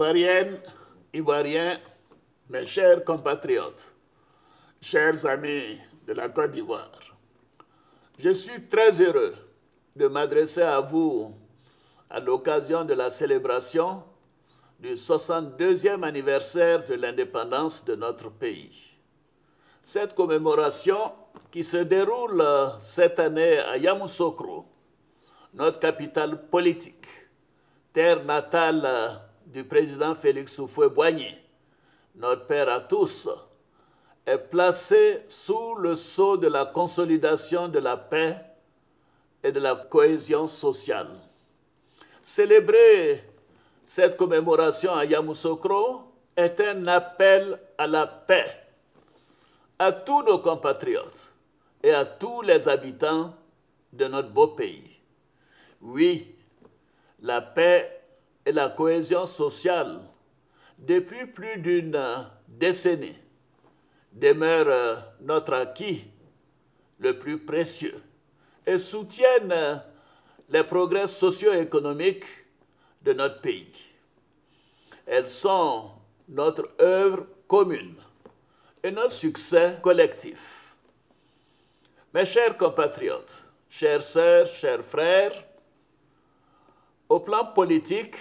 Ivoiriennes, Ivoiriens, mes chers compatriotes, chers amis de la Côte d'Ivoire, je suis très heureux de m'adresser à vous à l'occasion de la célébration du 62e anniversaire de l'indépendance de notre pays. Cette commémoration qui se déroule cette année à Yamoussoukro, notre capitale politique, terre natale du président Félix Houphouët-Boigny, notre père à tous, est placée sous le sceau de la consolidation de la paix et de la cohésion sociale. Célébrer cette commémoration à Yamoussoukro est un appel à la paix à tous nos compatriotes et à tous les habitants de notre beau pays. Oui, la paix et la cohésion sociale, depuis plus d'une décennie, demeurent notre acquis le plus précieux et soutiennent les progrès socio-économiques de notre pays. Elles sont notre œuvre commune et notre succès collectif. Mes chers compatriotes, chères sœurs, chers frères, au plan politique,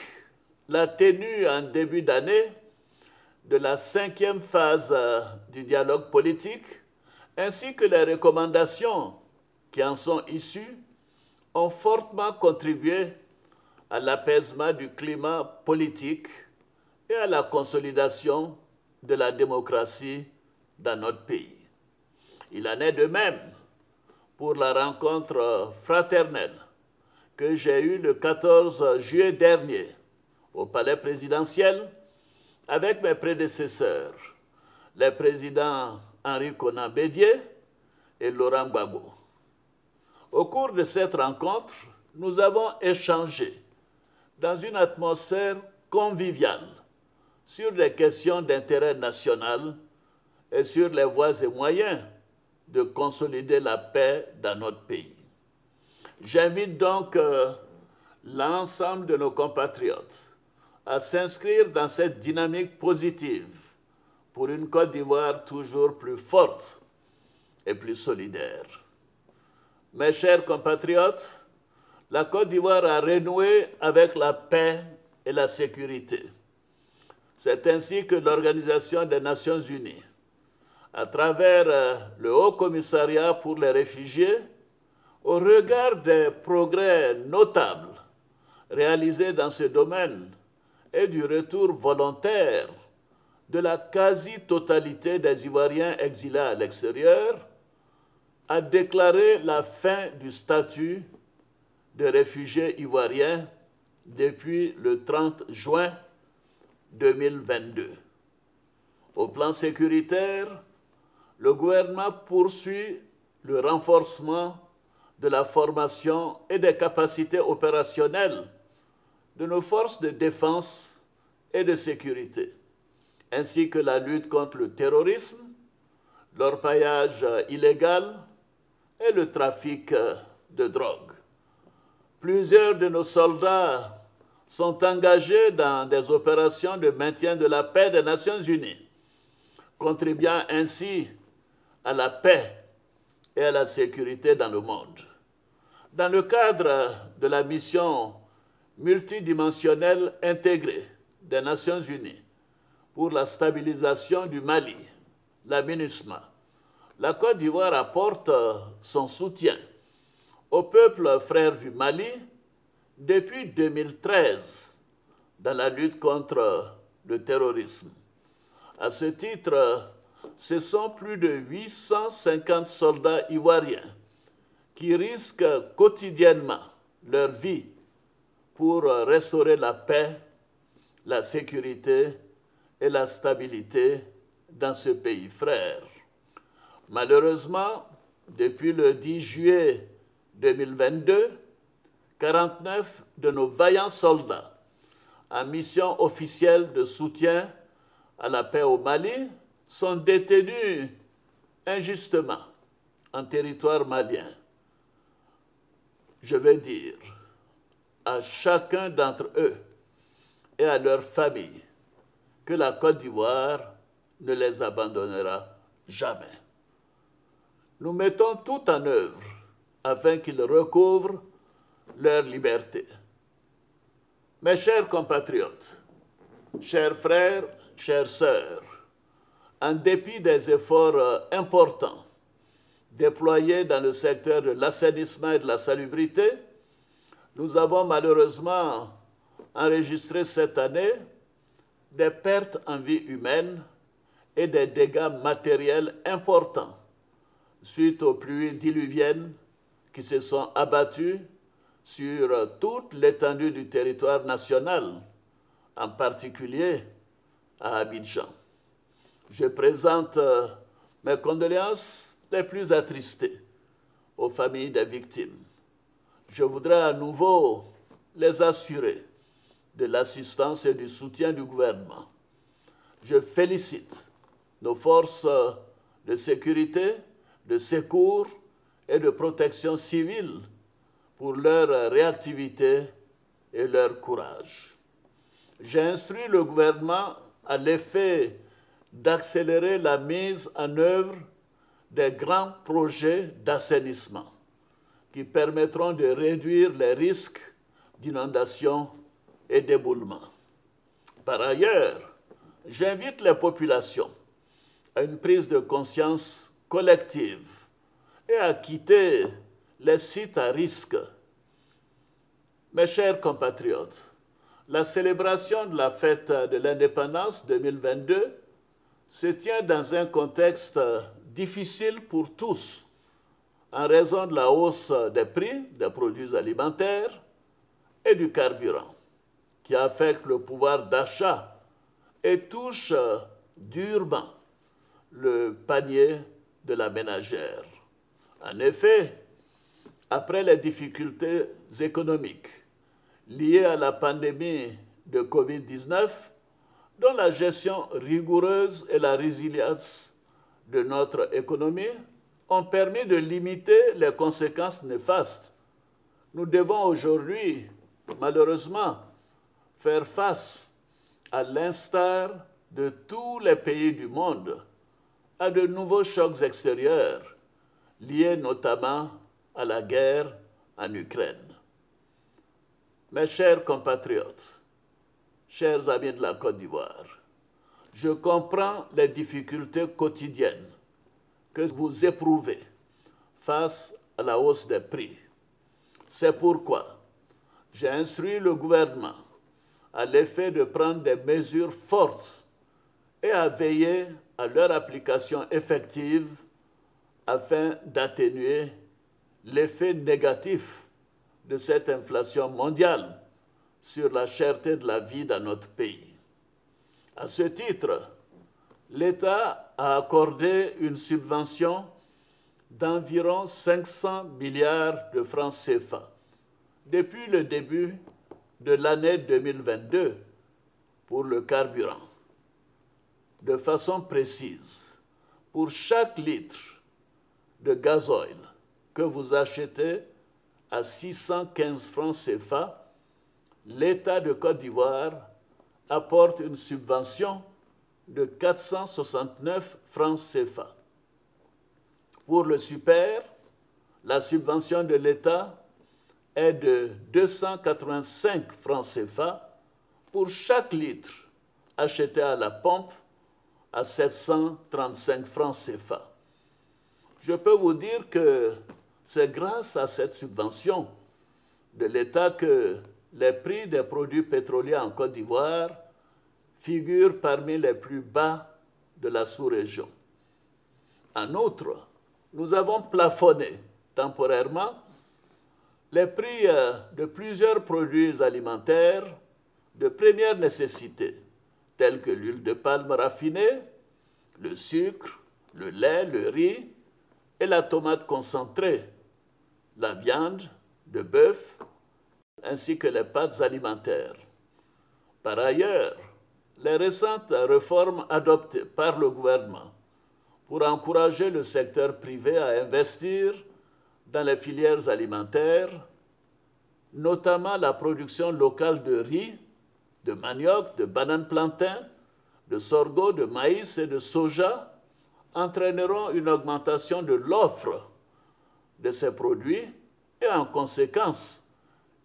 la tenue en début d'année de la 5e phase du dialogue politique, ainsi que les recommandations qui en sont issues, ont fortement contribué à l'apaisement du climat politique et à la consolidation de la démocratie dans notre pays. Il en est de même pour la rencontre fraternelle que j'ai eue le 14 juillet dernier au palais présidentiel avec mes prédécesseurs, les présidents Henri Konan Bédié et Laurent Gbagbo. Au cours de cette rencontre, nous avons échangé dans une atmosphère conviviale sur des questions d'intérêt national et sur les voies et moyens de consolider la paix dans notre pays. J'invite donc l'ensemble de nos compatriotes à s'inscrire dans cette dynamique positive pour une Côte d'Ivoire toujours plus forte et plus solidaire. Mes chers compatriotes, la Côte d'Ivoire a renoué avec la paix et la sécurité. C'est ainsi que l'Organisation des Nations Unies, à travers le Haut Commissariat pour les réfugiés, au regard des progrès notables réalisés dans ce domaine et du retour volontaire de la quasi-totalité des Ivoiriens exilés à l'extérieur, a déclaré la fin du statut de réfugiés ivoiriens depuis le 30 juin 2022. Au plan sécuritaire, le gouvernement poursuit le renforcement de la formation et des capacités opérationnelles de nos forces de défense et de sécurité, ainsi que la lutte contre le terrorisme, l'orpaillage illégal et le trafic de drogue. Plusieurs de nos soldats sont engagés dans des opérations de maintien de la paix des Nations Unies, contribuant ainsi à la paix et à la sécurité dans le monde. Dans le cadre de la mission multidimensionnelle intégrée des Nations Unies pour la stabilisation du Mali, la MINUSMA, la Côte d'Ivoire apporte son soutien au peuple frère du Mali depuis 2013 dans la lutte contre le terrorisme. À ce titre, ce sont plus de 850 soldats ivoiriens qui risquent quotidiennement leur vie pour restaurer la paix, la sécurité et la stabilité dans ce pays frère. Malheureusement, depuis le 10 juillet 2022, 49 de nos vaillants soldats en mission officielle de soutien à la paix au Mali sont détenus injustement en territoire malien. Je veux dire à chacun d'entre eux et à leur famille que la Côte d'Ivoire ne les abandonnera jamais. Nous mettons tout en œuvre afin qu'ils recouvrent leur liberté. Mes chers compatriotes, chers frères, chères sœurs, en dépit des efforts importants déployés dans le secteur de l'assainissement et de la salubrité, nous avons malheureusement enregistré cette année des pertes en vie humaine et des dégâts matériels importants suite aux pluies diluviennes qui se sont abattues sur toute l'étendue du territoire national, en particulier à Abidjan. Je présente mes condoléances les plus attristées aux familles des victimes. Je voudrais à nouveau les assurer de l'assistance et du soutien du gouvernement. Je félicite nos forces de sécurité, de secours et de protection civile pour leur réactivité et leur courage. J'ai instruit le gouvernement à l'effet d'accélérer la mise en œuvre des grands projets d'assainissement qui permettront de réduire les risques d'inondation et d'éboulement. Par ailleurs, j'invite les populations à une prise de conscience collective et à quitter les sites à risque. Mes chers compatriotes, la célébration de la fête de l'indépendance 2022 se tient dans un contexte difficile pour tous en raison de la hausse des prix des produits alimentaires et du carburant qui affecte le pouvoir d'achat et touche durement le panier de la ménagère. En effet, après les difficultés économiques liées à la pandémie de COVID-19, dont la gestion rigoureuse et la résilience de notre économie ont permis de limiter les conséquences néfastes, nous devons aujourd'hui, malheureusement, faire face, à l'instar de tous les pays du monde, à de nouveaux chocs extérieurs, liés notamment à la guerre en Ukraine. Mes chers compatriotes, chers amis de la Côte d'Ivoire, je comprends les difficultés quotidiennes que vous éprouvez face à la hausse des prix. C'est pourquoi j'ai instruit le gouvernement à l'effet de prendre des mesures fortes et à veiller à leur application effective afin d'atténuer l'effet négatif de cette inflation mondiale sur la cherté de la vie dans notre pays. À ce titre, l'État a accordé une subvention d'environ 500 milliards de francs CFA depuis le début de l'année 2022 pour le carburant. De façon précise, pour chaque litre de gasoil que vous achetez à 615 francs CFA, l'État de Côte d'Ivoire apporte une subvention de 469 francs CFA. Pour le super, la subvention de l'État est de 285 francs CFA pour chaque litre acheté à la pompe à 735 francs CFA. Je peux vous dire que c'est grâce à cette subvention de l'État que les prix des produits pétroliers en Côte d'Ivoire figurent parmi les plus bas de la sous-région. En outre, nous avons plafonné temporairement les prix de plusieurs produits alimentaires de première nécessité, tels que l'huile de palme raffinée, le sucre, le lait, le riz et la tomate concentrée, la viande de bœuf, ainsi que les pâtes alimentaires. Par ailleurs, les récentes réformes adoptées par le gouvernement pour encourager le secteur privé à investir dans les filières alimentaires, notamment la production locale de riz, de manioc, de bananes plantains, de sorgho, de maïs et de soja entraîneront une augmentation de l'offre de ces produits et en conséquence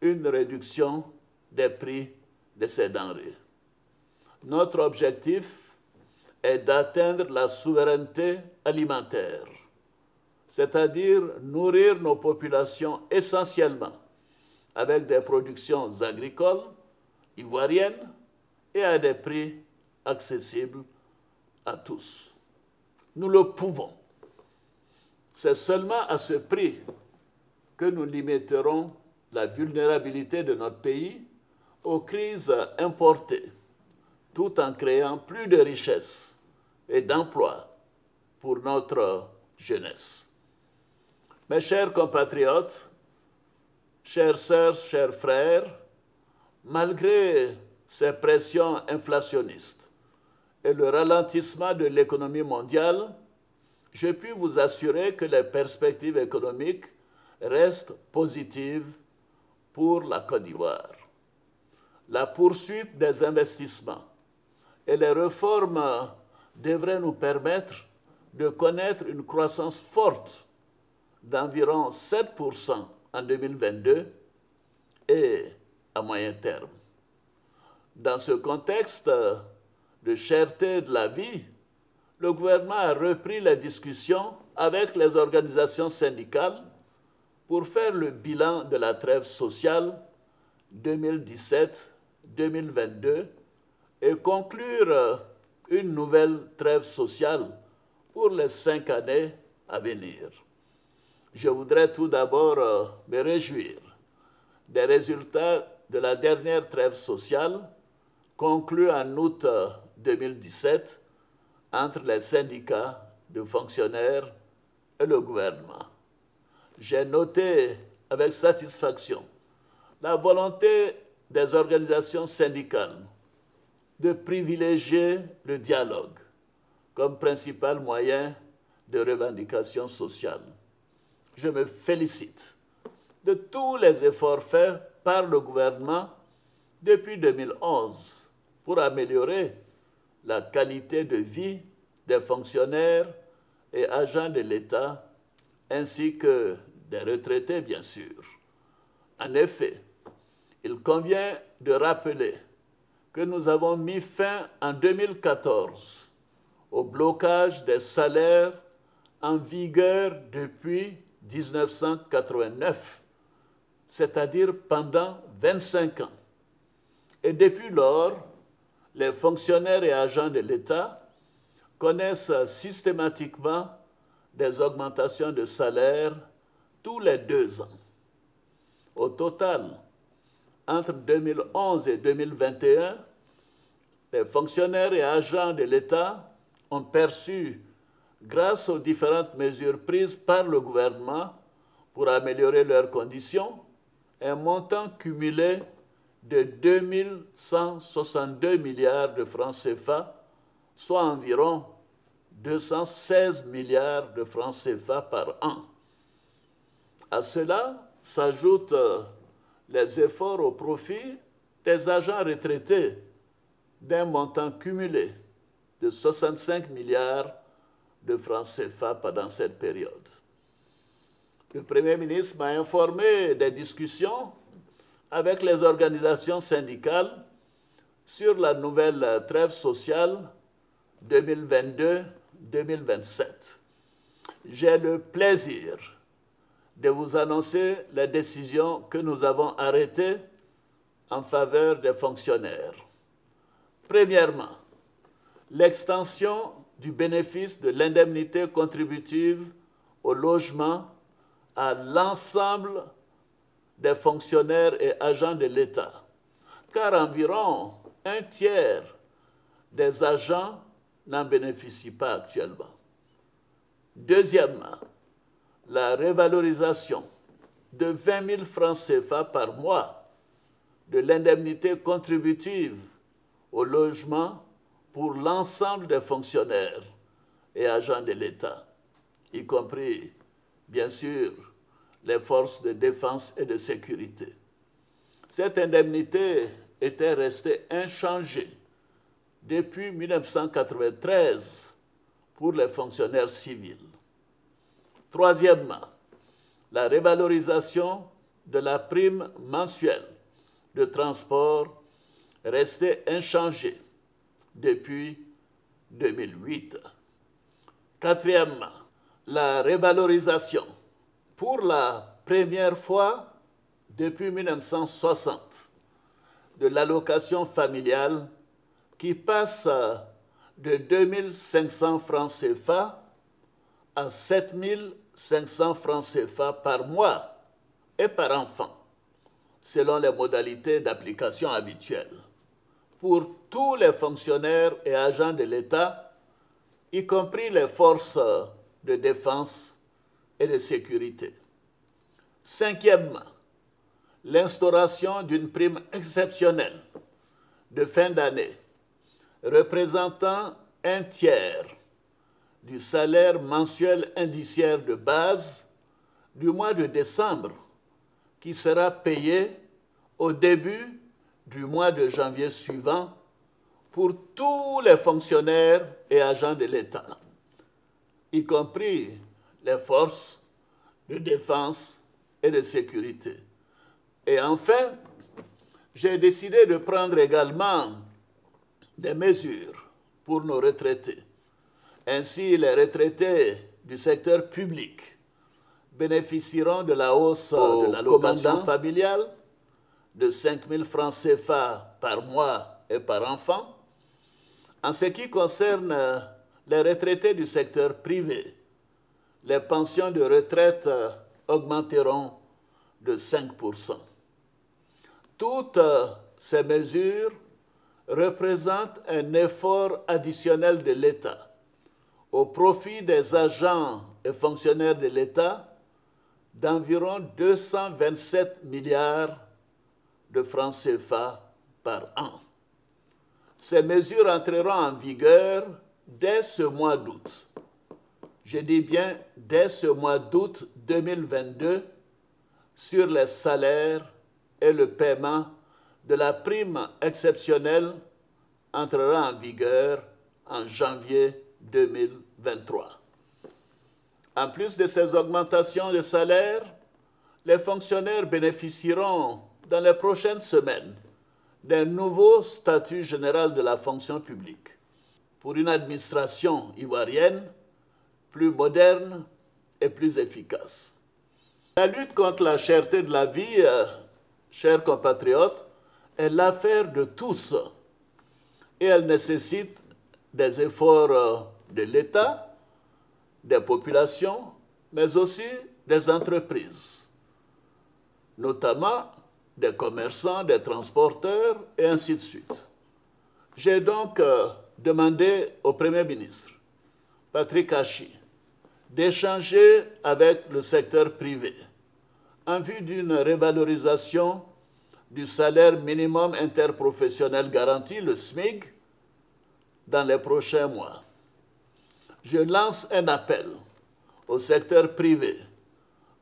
une réduction des prix de ces denrées. Notre objectif est d'atteindre la souveraineté alimentaire, c'est-à-dire nourrir nos populations essentiellement avec des productions agricoles, ivoiriennes et à des prix accessibles à tous. Nous le pouvons. C'est seulement à ce prix que nous limiterons la vulnérabilité de notre pays aux crises importées, tout en créant plus de richesses et d'emplois pour notre jeunesse. Mes chers compatriotes, chères sœurs, chers frères, malgré ces pressions inflationnistes et le ralentissement de l'économie mondiale, je puis vous assurer que les perspectives économiques restent positives pour la Côte d'Ivoire. La poursuite des investissements et les réformes devraient nous permettre de connaître une croissance forte d'environ 7% en 2022 et à moyen terme. Dans ce contexte de cherté de la vie, le gouvernement a repris les discussions avec les organisations syndicales pour faire le bilan de la trêve sociale 2017-2022 et conclure une nouvelle trêve sociale pour les 5 années à venir. Je voudrais tout d'abord me réjouir des résultats de la dernière trêve sociale conclue en août 2017 entre les syndicats de fonctionnaires et le gouvernement. J'ai noté avec satisfaction la volonté des organisations syndicales de privilégier le dialogue comme principal moyen de revendication sociale. Je me félicite de tous les efforts faits par le gouvernement depuis 2011 pour améliorer la qualité de vie des fonctionnaires et agents de l'État, ainsi que des retraités, bien sûr. En effet, il convient de rappeler que nous avons mis fin en 2014 au blocage des salaires en vigueur depuis 1989, c'est-à-dire pendant 25 ans. Et depuis lors, les fonctionnaires et agents de l'État connaissent systématiquement des augmentations de salaire tous les 2 ans. Au total, entre 2011 et 2021, les fonctionnaires et agents de l'État ont perçu, grâce aux différentes mesures prises par le gouvernement pour améliorer leurs conditions, un montant cumulé de 2 162 milliards de francs CFA, soit environ 216 milliards de francs CFA par an. À cela s'ajoutent les efforts au profit des agents retraités d'un montant cumulé de 65 milliards de francs CFA pendant cette période. Le Premier ministre m'a informé des discussions avec les organisations syndicales sur la nouvelle trêve sociale 2022-2027. J'ai le plaisir de vous annoncer les décisions que nous avons arrêtées en faveur des fonctionnaires. Premièrement, l'extension du bénéfice de l'indemnité contributive au logement à l'ensemble des fonctionnaires et agents de l'État, car environ 1/3 des agents n'en bénéficient pas actuellement. Deuxièmement, la revalorisation de 20 000 francs CFA par mois de l'indemnité contributive au logement pour l'ensemble des fonctionnaires et agents de l'État, y compris, bien sûr, les forces de défense et de sécurité. Cette indemnité était restée inchangée depuis 1993 pour les fonctionnaires civils. Troisièmement, la révalorisation de la prime mensuelle de transport restée inchangée depuis 2008. Quatrièmement, la révalorisation pour la première fois depuis 1960 de l'allocation familiale qui passe de 2 500 francs CFA à 7 500 francs CFA par mois et par enfant, selon les modalités d'application habituelles, pour tous les fonctionnaires et agents de l'État, y compris les forces de défense et de sécurité. Cinquièmement, l'instauration d'une prime exceptionnelle de fin d'année représentant un tiers du salaire mensuel indiciaire de base du mois de décembre qui sera payé au début du mois de janvier suivant pour tous les fonctionnaires et agents de l'État, y compris les forces de défense et de sécurité. Et enfin, j'ai décidé de prendre également des mesures pour nos retraités. Ainsi, les retraités du secteur public bénéficieront de la hausse de l'allocation familiale de 5 000 francs CFA par mois et par enfant. En ce qui concerne les retraités du secteur privé, les pensions de retraite augmenteront de 5%. Toutes ces mesures représentent un effort additionnel de l'État au profit des agents et fonctionnaires de l'État d'environ 227 milliards de francs CFA par an. Ces mesures entreront en vigueur dès ce mois d'août. Je dis bien dès ce mois d'août 2022 sur les salaires et le paiement de la prime exceptionnelle entrera en vigueur en janvier 2023. En plus de ces augmentations de salaire, les fonctionnaires bénéficieront dans les prochaines semaines d'un nouveau statut général de la fonction publique pour une administration ivoirienne plus moderne et plus efficace. La lutte contre la cherté de la vie, chers compatriotes, est l'affaire de tous et elle nécessite des efforts de l'État, des populations, mais aussi des entreprises, notamment des commerçants, des transporteurs et ainsi de suite. J'ai donc demandé au Premier ministre, Patrick Hachi, d'échanger avec le secteur privé en vue d'une révalorisation du salaire minimum interprofessionnel garanti, le SMIG, dans les prochains mois. Je lance un appel au secteur privé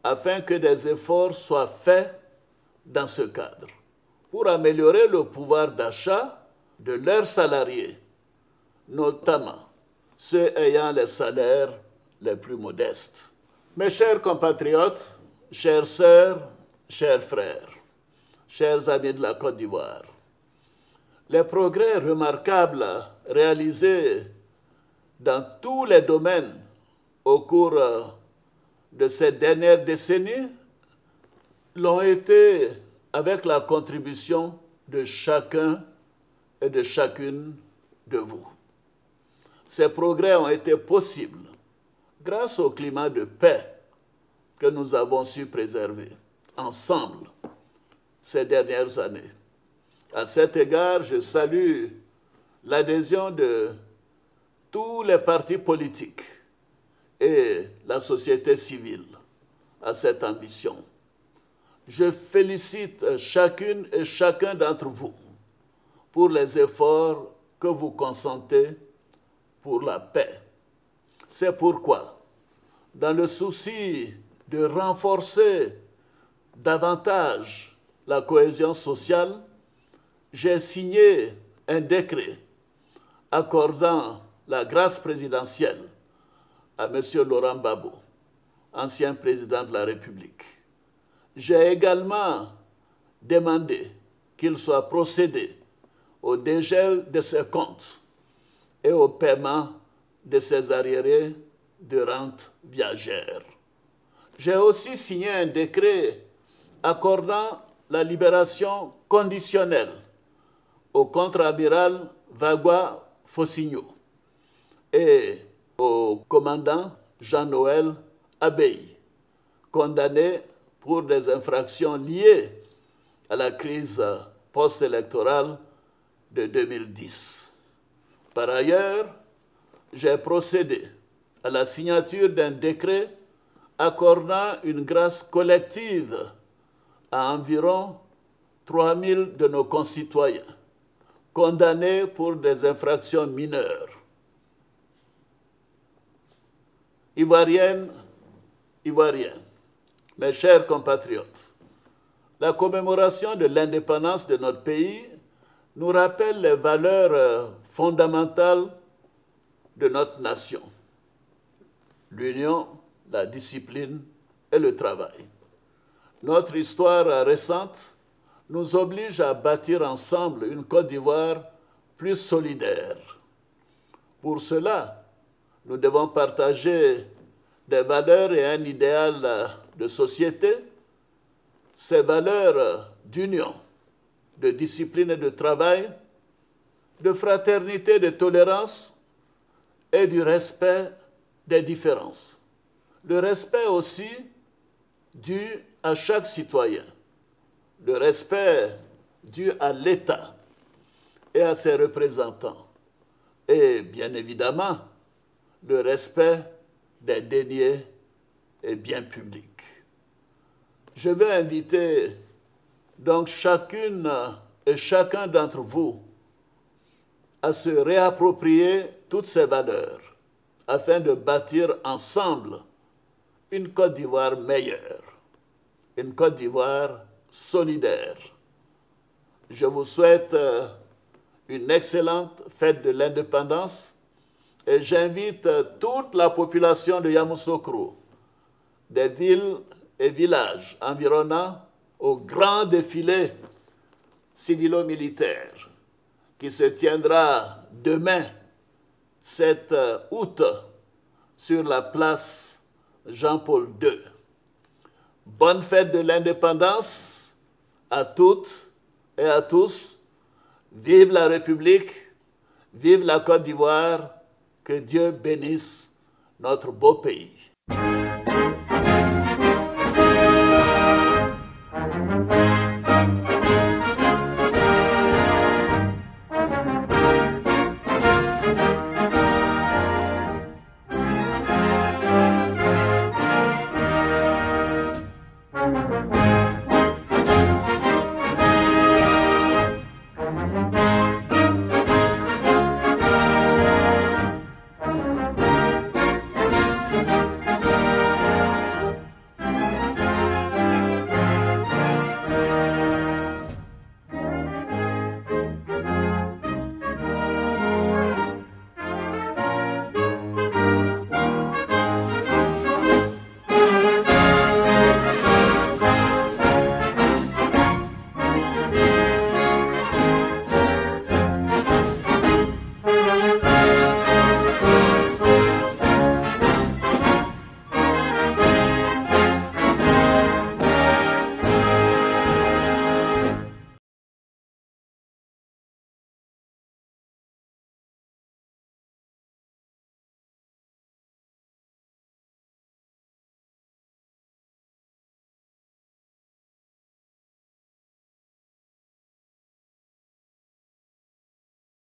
afin que des efforts soient faits dans ce cadre pour améliorer le pouvoir d'achat de leurs salariés, notamment ceux ayant les salaires les plus modestes. Mes chers compatriotes, chères sœurs, chers frères, chers amis de la Côte d'Ivoire, les progrès remarquables réalisés dans tous les domaines au cours de ces dernières décennies l'ont été avec la contribution de chacun et de chacune de vous. Ces progrès ont été possibles grâce au climat de paix que nous avons su préserver ensemble ces dernières années. À cet égard, je salue l'adhésion de tous les partis politiques et la société civile à cette ambition. Je félicite chacune et chacun d'entre vous pour les efforts que vous consentez pour la paix. C'est pourquoi, dans le souci de renforcer davantage la cohésion sociale, j'ai signé un décret accordant la grâce présidentielle à M. Laurent Gbagbo, ancien président de la République. J'ai également demandé qu'il soit procédé au dégel de ses comptes et au paiement de ses arriérés de rente viagère. J'ai aussi signé un décret accordant la libération conditionnelle au contre-amiral Vagua Fossigno et au commandant Jean-Noël Abbaye, condamnés pour des infractions liées à la crise post-électorale de 2010. Par ailleurs, j'ai procédé à la signature d'un décret accordant une grâce collective à environ 3000 de nos concitoyens condamnés pour des infractions mineures. Ivoiriennes, Ivoiriens, mes chers compatriotes, la commémoration de l'indépendance de notre pays nous rappelle les valeurs fondamentales de notre nation: l'union, la discipline et le travail. Notre histoire récente nous oblige à bâtir ensemble une Côte d'Ivoire plus solidaire. Pour cela, nous devons partager des valeurs et un idéal de société, ces valeurs d'union, de discipline et de travail, de fraternité, de tolérance et du respect des différences. Le respect aussi dû à chaque citoyen, le respect dû à l'État et à ses représentants, et bien évidemment, le respect des deniers et biens publics. Je vais inviter donc chacune et chacun d'entre vous à se réapproprier toutes ces valeurs afin de bâtir ensemble une Côte d'Ivoire meilleure, une Côte d'Ivoire solidaire. Je vous souhaite une excellente fête de l'indépendance et j'invite toute la population de Yamoussoukro, des villes et villages environnants, au grand défilé civilo-militaire qui se tiendra demain, 7 août, sur la place Jean-Paul II. Bonne fête de l'indépendance à toutes et à tous. Vive la République, vive la Côte d'Ivoire, que Dieu bénisse notre beau pays.